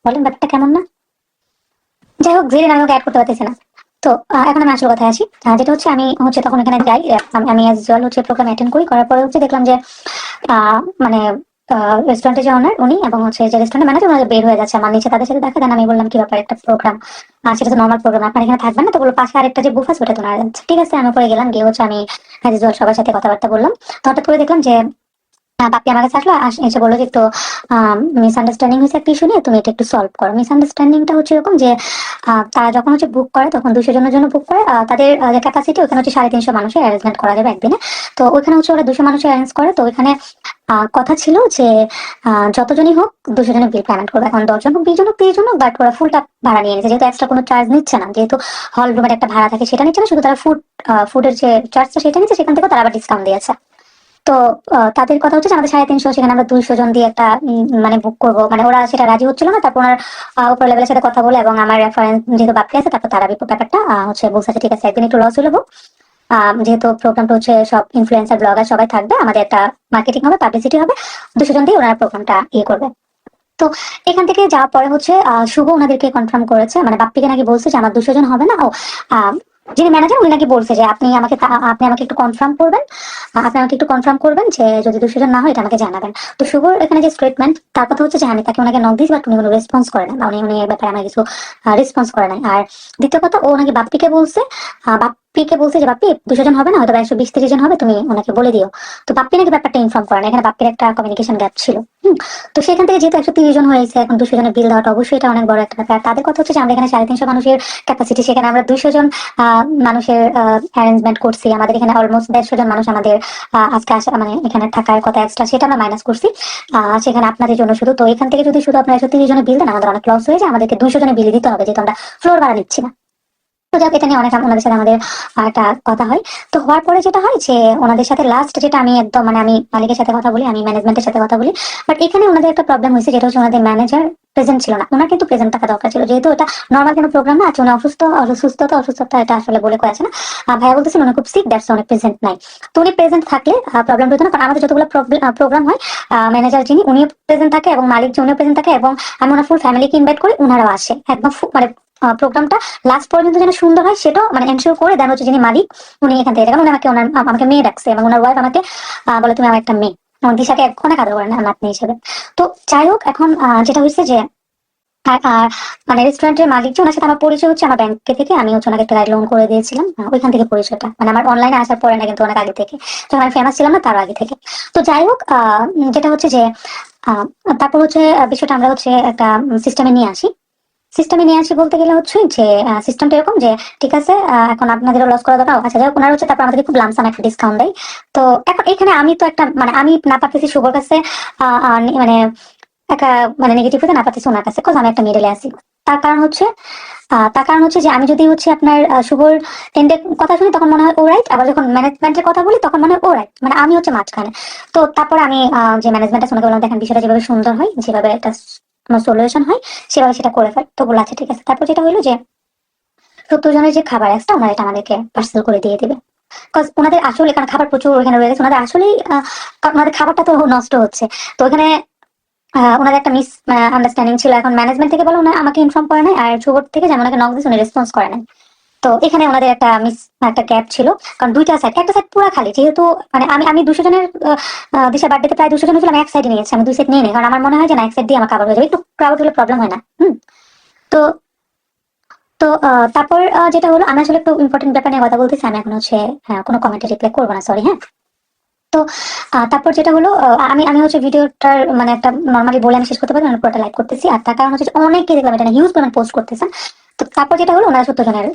বলেন ব্যাপারটা কেমন না? যাই হোক, জেরিন আমি ওকে অ্যাড করতে পারতেছি না। তো এখন আমি আসল কথায় আসি। যেটা হচ্ছে আমি হচ্ছে তখন এখানে যাই। আমি অ্যাজ ইউজুয়াল হচ্ছে প্রোগ্রাম অ্যাটেন্ড করি। করার পরে হচ্ছে দেখলাম যে মানে রেস্টুরেন্টের যে ওনার উনি এবং হচ্ছে যে রেস্টুরেন্টের ম্যানেজার ওনারা বের হয়ে যাচ্ছে, আমার নিচে তাদের সাথে দেখা। দেন আমি বললাম কি ব্যাপার, একটা প্রোগ্রাম সেটা তো নর্মাল প্রোগ্রাম, আপনার এখানে থাকবেন না? তো বললো পাশে আরেকটা যে বুফ আছে ওটা তো না যাচ্ছে। ঠিক আছে, আমি পরে গেলাম, গিয়ে হচ্ছে আমি অ্যাজ ইউজুয়াল সবার সাথে কথাবার্তা বললাম। তো হঠাৎ করে দেখলাম যে বাপ্পি আমার কাছে আসলো, এসে বললো যে একটু মিসআন্ডারস্ট্যান্ডিং হয়েছে একটা ইস্যু নিয়ে, তুমি এটা একটু সলভ করো। মিসআন্ডারস্ট্যান্ডিংটা হচ্ছে এরকম যে তারা যখন হচ্ছে বুক করে তখন 200 জনের জন্য বুক করে। তাদের যে ক্যাপাসিটি ওখানে হচ্ছে 350 মানুষের অ্যারেঞ্জমেন্ট করা যাবে একদিনে। তো ওইখানে হচ্ছে ওরা 200 মানুষের অ্যারেঞ্জ করে। তো ওইখানে কথা ছিল যে যতজনই হোক 200 জনের বিল পেমেন্ট করবে। এখন 10 জন হোক, 20 জন হোক, 30 জন হোক, বাট ওরা ফুলটা ভাড়া নিয়ে নিচ্ছে, যেহেতু এক্সট্রা কোনো চার্জ নিচ্ছে না। যেহেতু হল রুমের একটা ভাড়া থাকে সেটা নিচ্ছে না, শুধু তারা ফুডের যে চার্জটা সেটা নিচ্ছে, সেখান থেকে তারা আবার ডিসকাউন্ট দিয়েছে। তো তাদের কথা হচ্ছে যে আমাদের 350, সেখানে আমরা 200 জন দিয়ে একটা মানে বুক করবো। মানে ওরা সেটা রাজি হচ্ছিল না। তারপর ওনার উপর লেভেলের সাথে কথা বলে এবং আমার রেফারেন্স যেহেতু বাপ্পি আছে, তারপর তারা ব্যাপারটা হচ্ছে বলছে যে ঠিক আছে, একদিন একটু লস হলো হোক। যেহেতু প্রোগ্রামটা হচ্ছে সব ইনফ্লুয়েন্সার ব্লগার সবাই থাকবে, আমাদের একটা মার্কেটিং হবে, পাবলিসিটি হবে, 200 জন দিয়ে ওনারা প্রোগ্রামটা ইয়ে করবে। তো এখান থেকে যাওয়ার পরে হচ্ছে শুভ ওনাদেরকে কনফার্ম করেছে, মানে বাপ্পিকে নাকি বলছে যে আমার 200 জন হবে না। ও আহ, যিনি ম্যানেজার উনি নাকি বলছে যে আপনি আমাকে একটু কনফার্ম করবেন। আপনি আমাকে একটু কনফার্ম করবেন যে যদি 200 জন না হয় এটা আমাকে জানাবেন। তো শুভর এখানে যে স্টেটমেন্ট, তার কথা হচ্ছে যে আমি তাকে ওনাকে নক দিয়েছি, বাট উনি কোনো রেসপন্স করে না, বা উনি এর ব্যাপারে আমার কিছু রেসপন্স করে নাই। আর দ্বিতীয় কথা, ও নাকি বাপ্পিকে বলছে, বাপ্পিকে বলছে যে বাপ্পি 200 জন হবে না, হয়তো 120-30 জন হবে, তুমি ওনাকে বলে দিও। তো বাপ্পি নাকি ব্যাপারটা ইনফর্ম করে না। এখানে বাপ্পির একটা কমিউনিকেশন গ্যাপ ছিল। তো সেখান থেকে যেহেতু 130 জন হয়েছে, এখন 200 জনের বিল দেওয়াটা অবশ্যই এটা অনেক বড় একটা ব্যাপার। তাদের কথা হচ্ছে যে আমরা এখানে 350 মানুষের ক্যাপাসিটি, সেখানে আমরা 200 জন মানুষের অ্যারেঞ্জমেন্ট করছি। আমাদের এখানে অলমোস্ট 150 জন মানুষ আমাদের আজকে আসা মানে এখানে থাকার কথা এক্সট্রা, সেটা আমরা মাইনাস করছি সেখানে আপনাদের জন্য শুধু। তো এখান থেকে যদি শুধু আপনারা 130 জনের বিল দেন, আমাদের অনেক লস হয়ে যায়। আমাদেরকে 200 জনের বিল দিতে হবে, যেহেতু আমরা ফ্লোর ভাড়া নিচ্ছি না। তো যাক, এটা নিয়ে অনেক ওনাদের সাথে আমাদের একটা কথা হয়। তো হওয়ার পরে যেটা হয় যে ওনাদের সাথে লাস্ট যেটা, আমি একদম মানে আমি মালিকের সাথে কথা বলি, আমি ম্যানেজমেন্টের সাথে কথা বলি। বাট এখানে ওনাদের একটা প্রবলেম হয়েছে, যেটা হচ্ছে ওনাদের ম্যানেজার প্রেজেন্ট ছিল না। ওনার কিন্তু প্রেজেন্ট থাকা দরকার ছিল, যেহেতু এটা নর্মাল কোনো প্রোগ্রাম না আছে। উনি অসুস্থতা এটা আসলে বলে কয়ে আছে না। ভাইয়া বলতেছেন উনি খুব সিক, দ্যাটস উনি প্রেজেন্ট নাই। তো উনি প্রেজেন্ট থাকলে প্রবলেম হতো না, কারণ আমাদের যতগুলো প্রোগ্রাম হয় ম্যানেজার যিনি উনিও প্রেজেন্ট থাকে এবং মালিক যে উনিও প্রেজেন্ট থাকে, এবং আমি ওনার ফুল ফ্যামিলিকে ইনভাইট করি, ওনারাও আসে একদম মানে প্রোগ্রামটা লাস্ট পর্যন্ত যেন সুন্দর হয় সেটাও মানে এনশিওর করে দেন হচ্ছে যিনি মালিক, উনি এখান থেকে। উনি আমাকে মেয়ে ডাকছে, এবং ওনার ওয়াইফ আমাকে বলে তুমি আমার একটা মেয়ে। আমার দিশাকে অনেক আদর করেন নাতনি হিসেবে। তো যাই হোক, এখন যেটা হয়েছে যে মানে রেস্টুরেন্টের মালিক যে ওনার সাথে আমার পরিচয় হচ্ছে আমার ব্যাংকে থেকে। আমি হচ্ছে ওনাকে একটা গাইড লোন করে দিয়েছিলাম, ওইখান থেকে পরিচয়টা, মানে আমার অনলাইনে আসার পরে না, কিন্তু অনেক আগে থেকে, যখন আমি ফেমাস ছিলাম না তার আগে থেকে। তো যাই হোক, যেটা হচ্ছে যে আহ, তারপর হচ্ছে বিষয়টা আমরা হচ্ছে একটা সিস্টেমে নিয়ে আসি বলতে গেলে হচ্ছে যে সিস্টেমটা এরকম যে ঠিক আছে, এখন আপনাদেরও লস করা দরকার। আচ্ছা যাই হোক, ওনারা হচ্ছে তারপর আমাদেরকে খুব লামসাম একটা ডিসকাউন্ট দেয়। তো এখন এখানে আমি তো একটা মানে আমি না পারতেছি শুভর কাছে মানে একটা মানে নেগেটিভ হতে, না পারতেছি ওনার কাছে, কজ আমি একটা মিডলে আছি। তার কারণ হচ্ছে যে আমি যদি হচ্ছে আপনার শুভর এন্ডের কথা শুনি তখন মনে হয় ও রাইট, আবার যখন ম্যানেজমেন্টের কথা বলি তখন মনে হয় ও রাইট, মানে আমি হচ্ছে মাঝখানে। তো তারপর আমি যে ম্যানেজমেন্ট আছে ওনাকে বললাম, দেখেন বিষয়টা যেভাবে সুন্দর হয়, যেভাবে একটা সলিউশন হয়, সেভাবে সেটা করে ফেল। তো বলে আচ্ছা ঠিক আছে। তারপর যেটা হলো যে 70 জনের যে খাবার এক্সট্রা ওনারা এটা আমাদেরকে পার্সেল করে দিয়ে দিবে। কজ ওনাদের আসলে এখানে খাবার প্রচুর এখানে রয়ে গেছে, ওনাদের আসলেই ওনাদের খাবারটা তো নষ্ট হচ্ছে। তো ওখানে ওনাদের একটা মিস আন্ডারস্ট্যান্ডিং ছিল। এখন ম্যানেজমেন্ট থেকে বলো না আমাকে ইনফর্ম করে নাই, আর শুভর থেকে যেমন ওনাকে নক দিয়েছে উনি রেসপন্স করে নাই। তো এখানে ওনাদের একটা গ্যাপ ছিল, কারণ দুইটা সাইড, একটা সাইড পুরো খালি। যেহেতু মানে আমি 200 জনের দিশা বার্থডেতে প্রায় 200 জন হয়েছিল, আমি এক সাইডে নিয়েছি, আমি দুই সাইড নিয়ে নিই, কারণ আমার মনে হয় যে না এক সাইড দিয়ে আমার কাভার হয়ে যাবে, একটু ক্রাউড হলে প্রবলেম হয় না। তো তো তারপর যেটা হলো, আমি আসলে একটু ইম্পর্টেন্ট ব্যাপার নিয়ে কথা বলতেছি। আমি এখন হচ্ছে কোনো কমেন্টে রিপ্লাই করবো না, সরি, হ্যাঁ। তো তারপর যেটা হলো, আমি আমি হচ্ছে ভিডিওটার মানে একটা নর্মালি বলে আমি শেষ করতে পারবো না, পুরোটা লাইক করতেছি। আর তার কারণ হচ্ছে যে অনেকে দেখলাম এটা হিউজ পরিমাণ পোস্ট করতেছেন। তো তারপর যেটা হলো, ওনারা 70 জনের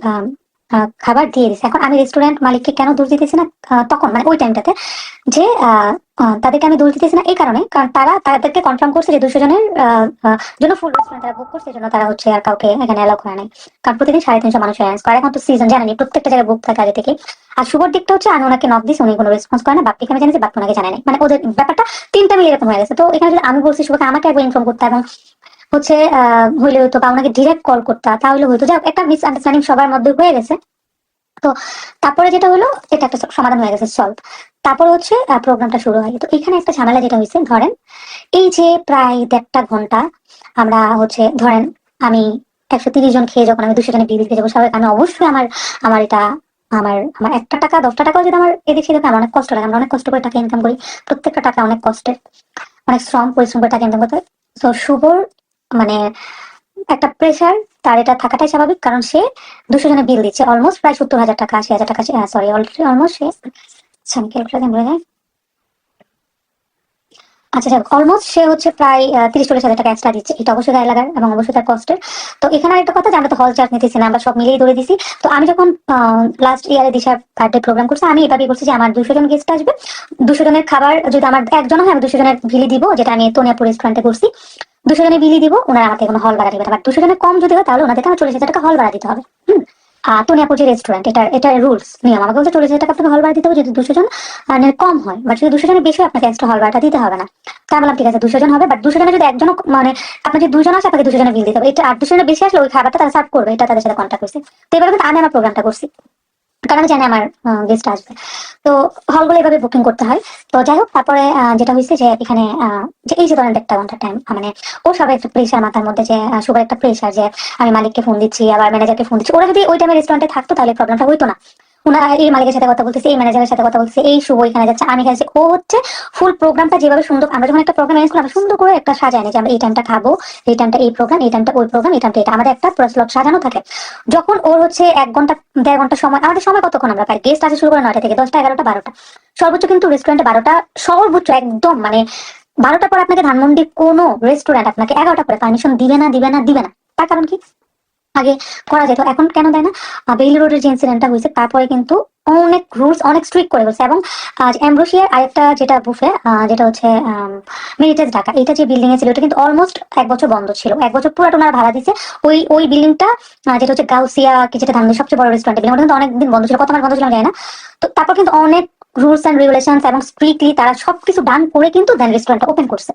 খাবার দিয়ে দিচ্ছে। এখন আমি রেস্টুরেন্ট মালিককে কেন দোষ দিতেছি না তখন মানে ওই টাইমটাতে, যে তাদেরকে আমি দোষ দিতেছি না এই কারণে, কারণ তারা তাদেরকে কনফার্ম করছে যে 200 জনের জন্য ফুল রেস্টুরেন্ট তারা বুক করছে, এই জন্য তারা হচ্ছে আর কাউকে এখানে অ্যালাউ করে নাই। কারণ প্রতিদিন 350 মানুষ অ্যারেঞ্জ করে। এখন তো সিজন জানেনি, প্রত্যেকটা জায়গায় বুক থাকে আগে থেকে। আর শুভর দিকটা হচ্ছে আমি ওনাকে নক দিছি, উনি কোনো রেসপন্স করে না। বাপ্পিকে আমি জানিয়েছি, বাপ্পি ওনাকে জানাই নাই, মানে ওদের ব্যাপারটা তিনটা মিলে এরকম হয়ে গেছে। তো এখানে যদি আমি বলছি শুভকে আমাকে একবার ইনফর্ম করতে, এবং হচ্ছে হইলে হয়তো বা ওনাকে ডিরেক্ট কল করতে, তাহলে হয়তো যাক একটা মিস আন্ডারস্ট্যান্ডিং সবার মধ্যে হয়ে গেছে। তো তারপরে যেটা হলো, এটা একটা সমাধান হয়ে গেছে, সলভ। তারপরে হচ্ছে প্রোগ্রামটা শুরু হয়। তো এখানে একটা ঝামেলা যেটা হয়েছে, ধরেন এই যে প্রায় 1.5 ঘন্টা আমরা হচ্ছে, ধরেন আমি 130 জন খেয়ে যখন আমি 200 জনের বিল দিতে যাবো, স্বাভাবিক আমি অবশ্যই আমার আমার এটা আমার আমার একটা টাকা 10টা টাকাও যদি আমার এদিক সেদিক, আমার অনেক কষ্ট লাগে, আমরা অনেক কষ্ট করে টাকা ইনকাম করি, প্রত্যেকটা টাকা অনেক কষ্টের, অনেক শ্রম পরিশ্রম করে টাকা ইনকাম করতে হয়। তো শুভর মানে একটা প্রেশার, তার এটা থাকাটাই স্বাভাবিক, কারণ সে 200 জনের বিল দিচ্ছে, অলমোস্ট প্রায় 70,000 টাকা 80,000 টাকা, সরি অলমোস্ট সে, আচ্ছা আমি ক্যালকুলেশন বলে যাই, আচ্ছা যাক, অলমোস্ট সে হচ্ছে প্রায় 30-40 হাজার টাকা এক্সট্রা দিচ্ছে, এটা অবশ্যই গায়ে লাগার এবং অবশ্যই তার কষ্টের। তো এখানে একটা কথা যে আমরা তো হল চার্জ নিতেছি না, আমরা সব মিলিয়ে ধরে দিছি। তো আমি যখন লাস্ট ইয়ারে দিশার বার্থডে প্রোগ্রাম করছি, আমি এভাবেই করছি যে আমার 200 জন গেস্ট আসবে, 200 জনের খাবার যদি আমার একজন হয়, আমি 200 জনের বিলি দিব, যেটা আমি তোনিয়াপুর রেস্টুরেন্টে করছি, 200 জনের বিলি দিব, ওনারা আমাকে কোনো হল ভাড়া দিবে না, বাট 200 জনের কম যদি হয় তাহলে ওনাদেরকে আমার 40,000 টাকা হল ভাড়া দিতে হবে। তোনিয়াপুর যে রেস্টুরেন্ট, এটা এটা রুলস নিয়ম, আমাকে বলছে 40,000 টাকা আপনাকে হল ভাড়া দিতে হবে যদি 200 জন কম হয়, বাট যদি 200 জনের বেশি হয় আপনাকে এক্সট্রা হল ভাড়াটা দিতে হবে না। তা আমি বললাম ঠিক আছে 200 জন হবে, বাট 200 জনের যদি একজন মানে আপনার যদি 2 জন আসে আপনাকে 200 জনের বিল দিতে হবে, এটা আর 200 জনের বেশি আসলে ওই খাবারটা তারা সার্ভ করবে, এটা তাদের সাথে কন্ট্যাক্ট করছে। তো এবার কিন্তু আমি আমার প্রোগ্রামটা করছি, কারণ আমি জানি আমার গেস্ট আসবে। তো হলগুলো এভাবে বুকিং করতে হয়। তো যাই হোক, তারপরে যেটা হয়েছে যে এখানে যে এই যে ধরেন 1.5 ঘন্টা টাইম, মানে ও সবাই একটা প্রেশার মাথার মধ্যে, যে সবার একটা প্রেশার যে আমি মালিককে ফোন দিচ্ছি, আবার ম্যানেজারকে ফোন দিচ্ছি, ওরা যদি ওই টাইমে রেস্টুরেন্টে থাকতো তাহলে প্রবলেমটা হইতো না। ওনারা এই মালিকের সাথে কথা বলতেছে, এই ম্যানেজারের সাথে কথা বলতেছে, এই শুভ এখানে যাচ্ছে, আমি এখানে যাচ্ছি। ও হচ্ছে ফুল প্রোগ্রামটা যেভাবে সুন্দর, আমরা যখন একটা প্রোগ্রাম অ্যারেঞ্জ করি আমরা সুন্দর করে একটা সাজাই নিই যে আমরা এই টাইমটা খাবো, এই টাইমটা এই প্রোগ্রাম, এই টাইমটা ওই প্রোগ্রাম, এই টাইমটা এটা, আমাদের একটা পুরো স্লট সাজানো থাকে। যখন ওর হচ্ছে 1 ঘন্টা 1.5 ঘন্টা সময়, আমাদের সময় কতক্ষণ আমরা পাই, গেস্ট আসে শুরু করে 9টা থেকে 10টা 11টা 12টা, সর্বোচ্চ কিন্তু রেস্টুরেন্টে 12টা, সর্বোচ্চ একদম মানে 12টার পর আপনাকে ধানমন্ডি কোনো রেস্টুরেন্ট আপনাকে 11টা পরে পারমিশন দিবে না, দিবে না, দিবে না। তার কারণ কি, আগে করা যেত, এখন কেন দেয় না? বেইলি রোডের যে ইনসিডেন্টটা হয়েছে তারপরে কিন্তু অনেক রুলস অনেক স্ট্রিক্ট করে বলছে। এবং এমব্রোসিয়ার আরেকটা যেটা বুফে, যেটা হচ্ছে মেরিটেজ ঢাকা, এটা যে বিল্ডিং এ ছিল ওটা কিন্তু অলমোস্ট 1 বছর বন্ধ ছিল, 1 বছর পুরোটা ওনারা ভাড়া দিচ্ছে। ওই বিল্ডিংটা যেটা হচ্ছে গাউসিয়া কি, যেটা ধানমন্ডির সবচেয়ে বড় রেস্টুরেন্ট বিল্ডিং, ওটা কিন্তু অনেকদিন বন্ধ ছিল, কত মাস বন্ধ ছিল যায় না। তো তারপর কিন্তু অনেক রুলস এন্ড রেগুলেশন এবং স্ট্রিক্টলি তারা সবকিছু ডান করে কিন্তু দেন রেস্টুরেন্টটা ওপেন করছে।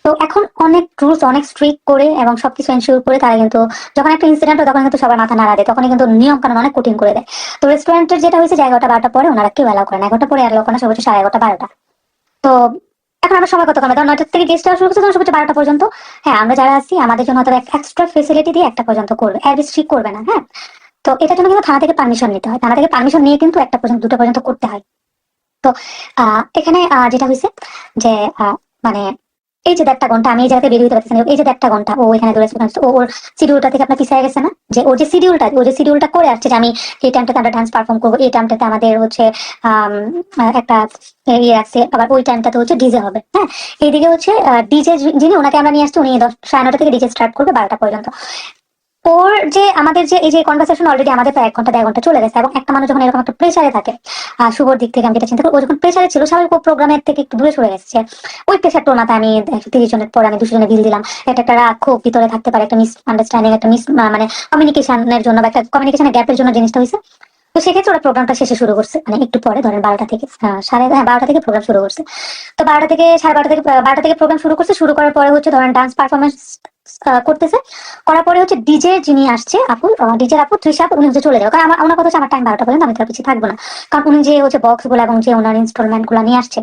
তো এখন অনেক রুলস অনেক স্ট্রিক্ট করে এবং সবকিছু এনশিওর করে তারা কিন্তু, যখন একটা ইনসিডেন্ট হয় তখন কিন্তু সবার মাথা নাড়া দেয়, তখন কিন্তু নিয়ম কানুন অনেক কঠিন করে দেয়। তো রেস্টুরেন্টের যেটা হয়েছে যে 11টা 12টা পরে ওনারা কেউ অ্যালাউ করে না, 11টা পরে অ্যালাউ করে না, সর্বোচ্চ 11:30 12টা। তো এখন আমরা সময় কত কমে, ধর 9টা থেকে গেস্ট আসা শুরু করছে তখন সর্বোচ্চ 12টা পর্যন্ত। হ্যাঁ, আমরা যারা আছি আমাদের জন্য হয়তো এক্সট্রা ফেসিলিটি দিয়ে 1টা পর্যন্ত করবে, এর বেশি করবে না। হ্যাঁ, তো এটার জন্য কিন্তু থানা থেকে পারমিশন নিতে হয়, থানা থেকে পারমিশন নিয়ে কিন্তু 1টা পর্যন্ত 2টা পর্যন্ত করতে হয়। তো এখানে যেটা হয়েছে যে মানে এই যে 1.5 ঘন্টা আমি এই জায়গাতে বেরিয়ে হতে পারতেছি না, এই যে 1.5 ঘন্টা ও এখানে দৌড়ে ও ওর শিডিউলটা থেকে আপনার পিছিয়ে গেছে না, যে ওর যে শিডিউলটা করে আসছে যে আমি এই টাইমটাতে আমরা ডান্স পারফর্ম করবো, এই টাইমটাতে আমাদের হচ্ছে একটা ইয়ে আছে, আবার ওই টাইমটাতে হচ্ছে ডিজে হবে। হ্যাঁ, এইদিকে হচ্ছে ডিজে যিনি, ওনাকে আমরা নিয়ে আসছি, উনি 10 সাড়ে 9টা থেকে ডিজে স্টার্ট করবে 12টা পর্যন্ত। ওর যে আমাদের যে এই যে কনভারসেশন অলরেডি আমাদের প্রায় 1 ঘন্টা 1.5 ঘন্টা চলে গেছে, এবং একটা মানুষ যখন এরকম একটা প্রেসারে থাকে, শুভর দিক থেকে আমি যেটা চিন্তা করি, ও যখন প্রেসারে ছিল স্বাভাবিক ও প্রোগ্রামের থেকে একটু দূরে সরে গেছে। ওই প্রেসারটা মাথায় আমি 130 জনের পরে আমি 200 জনের বিল দিলাম, এটা একটা রাগ ক্ষোভ ভিতরে থাকতে পারে, একটা মিস আন্ডারস্ট্যান্ডিং, একটা মানে কমিউনিকেশনের জন্য বা একটা কমিউনিকেশনের গ্যাপের জন্য জিনিসটা হয়েছে। তো সেক্ষেত্রে ওরা প্রোগ্রামটা শেষে শুরু করছে, মানে একটু পরে ধরেন 12টা থেকে 12টা থেকে প্রোগ্রাম শুরু করছে। তো 12টা থেকে সাড়ে 12টা থেকে 12টা থেকে প্রোগ্রাম শুরু করছে, শুরু করার পরে হচ্ছে ধরেন ডান্স পারফরমেন্স করতেছে, করার পরে হচ্ছে ডিজে যিনি আসছে আপু, ডিজের আপু তৃষা আপু, উনি হচ্ছে চলে যাবে, কারণ আমার কথা হচ্ছে আমার টাইম 12টা পর্যন্ত, আমি তার পিছিয়ে থাকবো না। কারণ উনি যে হচ্ছে বক্স গুলো এবং যে ওনার ইনস্টলমেন্ট গুলো নিয়ে আসছে,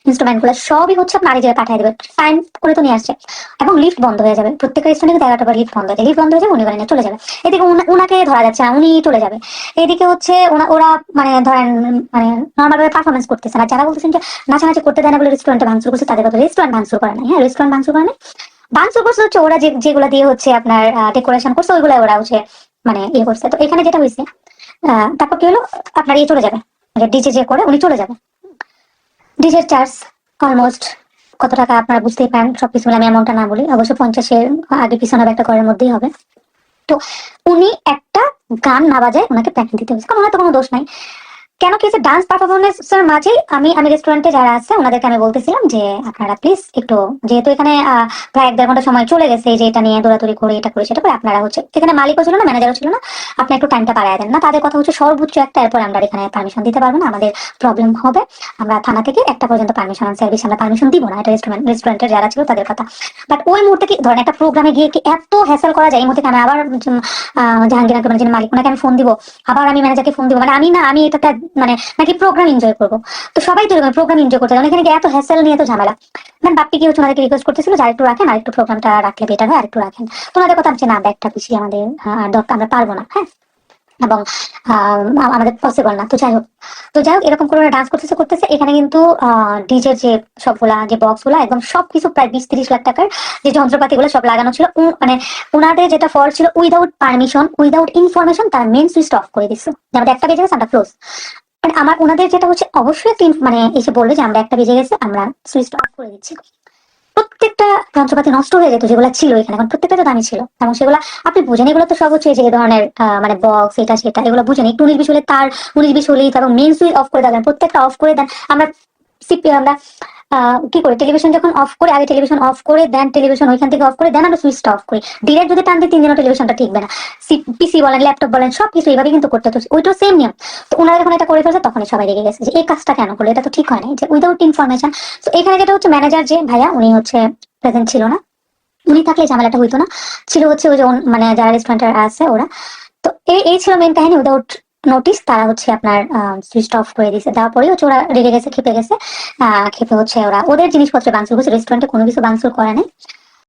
ইনস্ট্রুমেন্ট গুলো সবই হচ্ছে আপনার আগে জায়গায় পাঠিয়ে দেবে, টাইম করে তো নিয়ে আসছে। এবং লিফট বন্ধ হয়ে যাবে, প্রত্যেকটা স্টুডেন্ট কিন্তু 11টা পর লিফট বন্ধ হয়ে যায়, লিফট বন্ধ হয়ে যাবে, উনি ওখানে চলে যাবে। এদিকে উনাকে ধরা যাচ্ছে না, উনি চলে যাবে। এদিকে হচ্ছে ওরা মানে ধরেন মানে নর্মাল ভাবে পারফরমেন্স করতেছে না, যারা বলতেছেন যে নাচানাচি করতে দেয় না বলে রেস্টুরেন্টে ভাঙচুর করছে, তাদের কথা, রেস্টুরেন্ট ভাঙচুর করে না। হ্যাঁ, রেস্টুরেন্ট ভাঙচুর করে না, ভাঙচুর করছে হচ্ছে ওরা যেগুলো দিয়ে হচ্ছে আপনার ডেকোরেশন করছে, ওইগুলো ওরা হচ্ছে মানে ইয়ে করছে। তো এখানে যেটা হয়েছে, তারপর কি হলো, আপনার ইয়ে চলে যাবে, ডিজে যে করে উনি চলে যাবে। ডিজের চার্জ অলমোস্ট কত টাকা আপনারা বুঝতেই পারেন, সবকিছু মিলে আমি অ্যামাউন্টটা না বলি, অবশ্য 50-এর আগে পিছনে হবে, একটা ঘরের মধ্যেই হবে। তো উনি একটা গান না বাজায় ওনাকে প্যাকেট দিতে হয়েছে, কারণ ওনার তো কোনো দোষ নাই। কেন কি হচ্ছে, ডান্স পারফরমেন্সের মাঝে আমি আমি রেস্টুরেন্টে যারা আছে ওনাদেরকে আমি বলতেছিলাম যে আপনারা প্লিজ একটু, যেহেতু এখানে প্রায় 1-1.5 ঘন্টা সময় চলে গেছে, যে এটা নিয়ে দৌড়াদৌড়ি করে এটা করে সেটা করে, আপনারা হচ্ছে এখানে মালিকও ছিল না, ম্যানেজারও ছিল না, আপনি একটু টাইমটা বাড়ায় দেন না। তাদের কথা হচ্ছে সর্বোচ্চ একটা, এরপর আমরা এখানে পারমিশন দিতে পারবো না, আমাদের প্রবলেম হবে, আমরা থানা থেকে একটা পর্যন্ত পারমিশন সার্ভিস আমরা পারমিশন দিব না। এটা রেস্টুরেন্টের যারা ছিল তাদের কথা। বাট ওই মুহূর্তে কি ধরেন একটা প্রোগ্রামে গিয়ে কি এত হ্যাসেল করা যায়, এই মুহূর্তে আমি আবার জাহাঙ্গীর আঙ্কেল মানে যিনি মালিক ওনাকে আমি ফোন দিব, আবার আমি ম্যানেজারকে ফোন দিব, মানে আমি না আমি এটা মানে নাকি প্রোগ্রাম এনজয় করবো। তো সবাই তো এরকম প্রোগ্রাম এনজয় করতে চায়, এখানে গিয়ে এত হ্যাসেল নিয়ে তো ঝামেলা। দেন বাপ্পি কি হচ্ছে ওনাদেরকে রিকোয়েস্ট করতেছিল যে আরেকটু রাখেন, আরেকটু প্রোগ্রামটা রাখলে বেটার হয়, আরেকটু রাখেন। তো ওনাদের কথা হচ্ছে না, ব্যাগটা বেশি আমাদের দরকার, আমরা পারবো না, হ্যাঁ, এবং আমাদের পসিবল না। তো যাই হোক, এরকম করে ডান্স করতেছে করতেছে, এখানে কিন্তু ডিজের যে সবগুলা যে বক্স গুলা একদম সবকিছু প্রায় 20-30 লাখ টাকার যে যন্ত্রপাতি গুলো সব লাগানো ছিল, মানে ওনাদের যেটা ফল্ট ছিল, উইদাউট পারমিশন উইদাউট ইনফরমেশন তার মেন সুইচ অফ করে দিচ্ছে, আমাদের একটা বেজে গেছে আমরা ক্লোজ। মানে আমার ওনাদের যেটা হচ্ছে অবশ্যই একটা মানে এসে বলবে যে আমরা একটা বেজে গেছে আমরা সুইচ অফ করে দিচ্ছি। প্রত্যেকটা যন্ত্রপাতি নষ্ট হয়ে যেত যেগুলো ছিল এখানে, এখন প্রত্যেকটা তো দামি ছিল, এবং সেগুলো আপনি বুঝেন, এগুলো তো সব হচ্ছে যে ধরনের মানে বক্স এটা সেটা এগুলো বুঝেন, একটু 19-20 হলে তার 19-20 হলেই এবং মেন সুইচ অফ করে দেবেন, প্রত্যেকটা অফ করে দেন। আমরা আমরা কি করে টেলিভিশন যখন অফ করে, আগে টেলিভিশন অফ করে দেন, টেলিভিশন ওইখান থেকে অফ করে দেন, আমরা সুইচটা অফ করি, ডিরেক্ট যদি টান দিই 3 দিনও টেলিভিশনটা ঠিকবে না। পিসি বলেন ল্যাপটপ বলেন সবকিছু এইভাবে কিন্তু করতে হচ্ছে, ওইটাও সেম নিয়ম। তো ওনারা যখন এটা করে ফেলছে তখনই সবাই রেগে গেছে যে এই কাজটা কেন করলো, এটা তো ঠিক হয় না, যে উইদাউট ইনফরমেশন। তো এখানে যেটা হচ্ছে ম্যানেজার যে ভাইয়া উনি হচ্ছে প্রেজেন্ট ছিল না, উনি থাকলে ঝামেলাটা হইতো না। ছিল হচ্ছে ওই যে মানে যারা রেস্টুরেন্টে আছে ওরা। তো এই ছিল মেন কাহিনী, উইদাউট নোটিস তারা হচ্ছে আপনার সুইচ অফ করে দিয়েছে, দেওয়ার পরেই হচ্ছে ওরা রেগে গেছে, খেপে গেছে। খেপে হচ্ছে ওরা ওদের জিনিসপত্র ভাঙচুর করছে, রেস্টুরেন্টে কোনো কিছু ভাঙচুর করে নাই।